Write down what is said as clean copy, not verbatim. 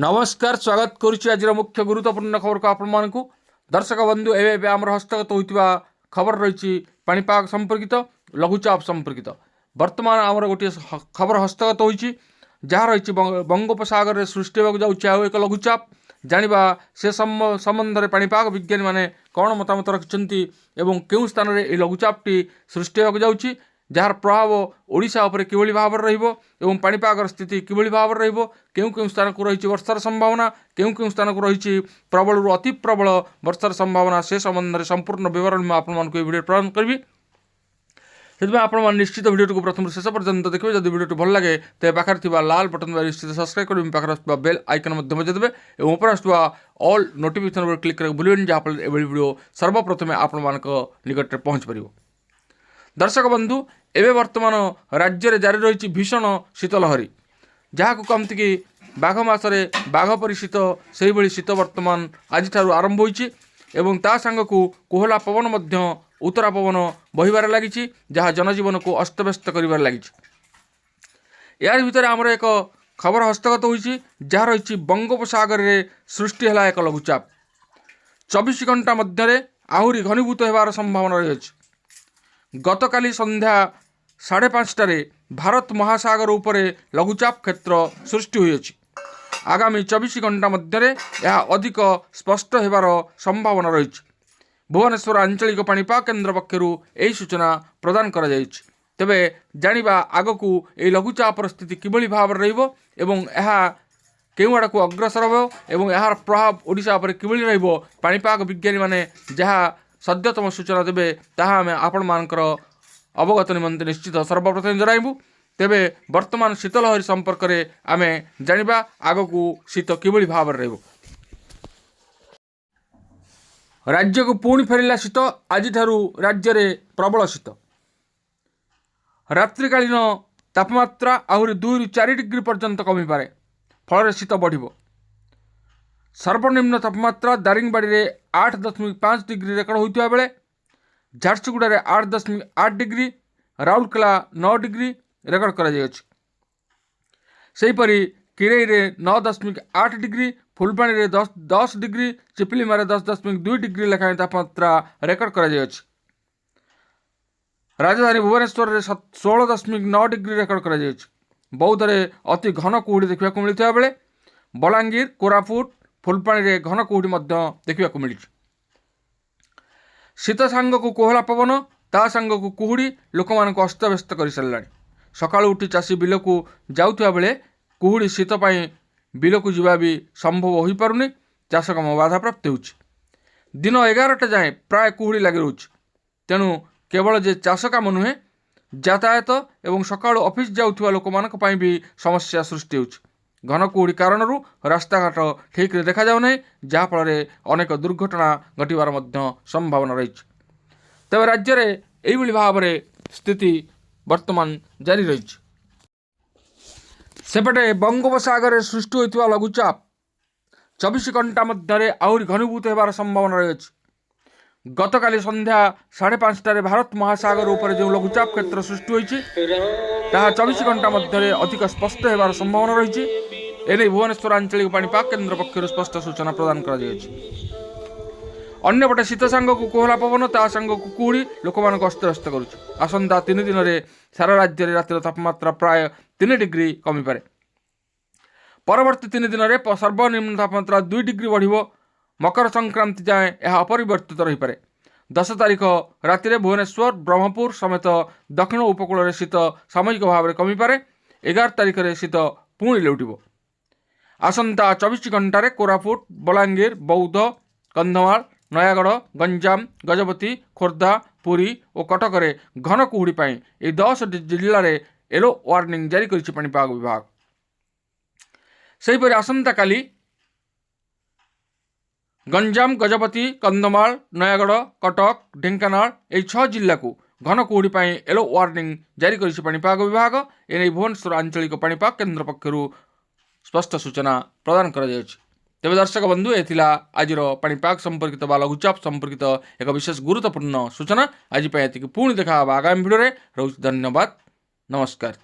नमस्कार स्वागत करुच्ची आज मुख्य गुरुत्वपूर्ण खबर को आपको दर्शक बंधु एवं आम हस्तगत होता खबर रही पाणीपाग संपर्कित लघुचाप संपर्कित वर्तमान आमर गोटे खबर हस्तगत होती जहाँ रही बंगोपसागर में सृष्टि होगा जाऊँ एक लघुचाप जाना से संबंध में पाणीपाग विज्ञानी मैंने कौन मतामत रखिंट और क्यों स्थान में यह लघुचापटी सृष्टि होगा जाऊँगी जार प्रभाव ओडिशा उपरे किभଳି भाବରେ ରହିବ ଏବଂ ପାଣିପାଗର ସ୍ଥିତି କିଭଳି ଭାବରେ ରହିବ କେଉଁ କେଉଁ ସ୍ଥାନକୁ ରହିଛି ବର୍ଷାର ସମ୍ଭାବନା କେଉଁ କେଉଁ ସ୍ଥାନକୁ ରହିଛି ପ୍ରବଳରୁ ଅତି ପ୍ରବଳ ବର୍ଷାର ସମ୍ଭାବନା ସେ ସମ୍ବନ୍ଧରେ ସମ୍ପୂର୍ଣ୍ଣ ବିବରଣୀ ମୁଁ ଆପଣମାନଙ୍କୁ ଏହି ଭିଡ଼ିଓ ପ୍ରଦାନ କରିବି। ସେଥିପାଇଁ ଆପଣମାନେ ନିଶ୍ଚିତ ଭିଡ଼ିଓଟିକୁ ପ୍ରଥମରୁ ଶେଷ ପର୍ଯ୍ୟନ୍ତ ଦେଖିବେ। ଯଦି ଭିଡ଼ିଓଟି ଭଲ ଲାଗେ ତେବେ ପାଖରେ ଥିବା ଲାଲ ବଟନ୍ ଦ୍ୱାରା ନିଶ୍ଚିତ ସବସ୍କ୍ରାଇବ୍ କରିବେ, ପାଖରେ ଆସୁଥିବା ବେଲ୍ ଆଇକନ୍ ମଧ୍ୟ ବଜାଇଦେବେ ଏବଂ ଉପରେ ଆସୁଥିବା ଅଲ୍ ନୋଟିଫିକେସନ୍ ଉପରେ କ୍ଲିକ୍ କରିବାକୁ ଭୁଲିବେନି ଯାହାଫଳରେ ଏଭଳି ଭିଡ଼ିଓ ସର୍ବପ୍ରଥମେ ଆପଣମାନଙ୍କ ନିକଟରେ ପହଞ୍ଚିପାରିବ। दर्शक बंधु एवं वर्तमान राज्य में जारी रही भीषण शीतलहरी जहाँ को कमती कि बाघ मसरे बाघ परी शीत से भाई शीत वर्तमान आज आरंभ होती ता सांग को कोहला पवन उत्तरा पवन बहबार लगी जहाँ जनजीवन को अस्तव्यस्त कर लगी। यार भितर आमर एक खबर हस्तगत होती जहाँ रही बंगोपसागर में सृष्टि है एक लघुचाप 24 घंटा मध्य आहरी घनीभूत होबार संभावना रही। गतकाली संध्या 5:30 भारत महासागर उपरे लघुचाप क्षेत्र सृष्टि होइछि। आगामी 24 घंटा मध्य यह अधिक स्पष्ट होबार संभावना रही। भुवनेश्वर आंचलिक पाणीपाग केन्द्र पक्षर यही सूचना प्रदान कर तेबे जानिबा आगकू ए लघुचापर स्थिति किभଳି भाव रहिबो एवं यह केउ आड़क अग्रसर हो एवं यार प्रभाव ओडिशा पर किभଳି रहिबो पाणीपाग विज्ञानी माने जहाँ सद्यतम सूचना देवे ताहा आम आपण मानकर अवगत निमंते निश्चित सर्वप्रथम जनाइबू। तेबे वर्तमान शीतलहरी संपर्क में आम जानिबा आगकू शीत किभଳି भाव रहिबो। राज्य को पुणी फेरिला शीत आज राज्य में प्रबल शीत रात्रिकालीन तापमात्रा आहरी 2 ରୁ 4 डिग्री पर्यंत कमी पारे फल शीत बढ़िबो। सर्वनिम्न तापमात्रा दारिंगबाड़ी में 8.5 डिग्री रेकर्ड होता बेले Jharsuguda 8.8 degree Rourkela 9 degree record कर किरई में 9.8 डिग्री फुलबाणी में 10 डिग्री चिपिलीमा 10.2 डिग्री लेखाएं तापमात्रा रेकर्ड कर राजधानी भुवनेश्वर में 16.9 डिग्री रेकर्ड कर बौद्ध में अति घन कुहुड़ी देखा मिलता बेले बलांगीर कोरापुट फुलपाणी में घन कुहुड़ी देखा मिली। शीत सांग को कोहला पवन ता सांग को कुहुड़ी लोक मान अस्तव्यस्त कर सारा। सकाळु उठी चाषी बिल को जाउथुवा बेले कुहुड़ी शीत पाई बिल को जीवा भी संभव हो पारुनी चाष काम बाधा प्राप्त होउछि। दिन 11टा जाए प्राय कुहुड़ी लगी रही तेणु केवल जे चाष काम नुहे यातायात एवं सकाळु ऑफिस जाउथुवा लोक मानक पई भी समस्या सृष्टि होउछि। घन कुहुड़ी कारण रास्ताघाट ठीक रे देखा जाउना जहाँफल अनेक दुर्घटना घटवार संभावना रही। तेज राज्य में यही भाव में स्थिति वर्तमान जारी रही। सेपटे बंगोपसागर में सृष्टि होता लघुचाप 24 घंटा मध्य आहरी घनीभूत होबार संभावना रही। गतकाली संध्या 5:30 भारत महासागर उपर जो लघुचाप क्षेत्र सृष्टि होती 24 घंटा मध्य अधिक स्पष्ट होबार संभावना रही। एने भुवनेश्वर आंचलिक पाणीपाग केन्द्र पक्षर स्पष्ट सूचना प्रदान कर अन्यपटे शीत सांग को कोहला पवन ता सांग को कुहुड़ी लोक मान अस्तव्यस्त करुच्छ। आसंता 3 दिन में सारा राज्य में रातिर तापमात्रा प्राय 3 डिग्री कमी पारे। परवर्ती 3 दिन में सर्वनिम्न तापमात्रा 2 डिग्री बढ़िबो। मकर संक्रांति जाए यह अपरिवर्तित रही पारे। 10 तारिख राति भुवनेश्वर ब्रह्मपुर समेत दक्षिण उपकूल में शीत सामयिक भाव में कमी पारे। 11 तारिख में शीत पुणी लेउटिबो। आसंता 24 घंटे कोरापुट बलांगीर बौद्ध कंधमाल नयागढ़ गंजाम गजपति खोर्धा पुरी और कटक में घन कुहुड़ी पाई 10 जिले में येलो वार्निंग जारी करिछि पाणीपाग विभाग। सेहिपरि आसंता काली गंजाम गजपति कंधमाल नयागढ़ कटक ढेंकानाल यह 6 जिला को घन कुहुड़ी पाई येलो वार्निंग जारी करिछि पाणीपाग विभाग। एने भुवनेश्वर आंचलिक पाणीपाग केन्द्र पक्षर स्पष्ट सूचना प्रदान कर तेज दर्शक बंधु एथिला आज पाणीपाग संपर्कित बा लघुचाप संपर्कित एक विशेष गुरुत्वपूर्ण सूचना। आज पुणी देखा आगामी भिडियो। रोज धन्यवाद, नमस्कार।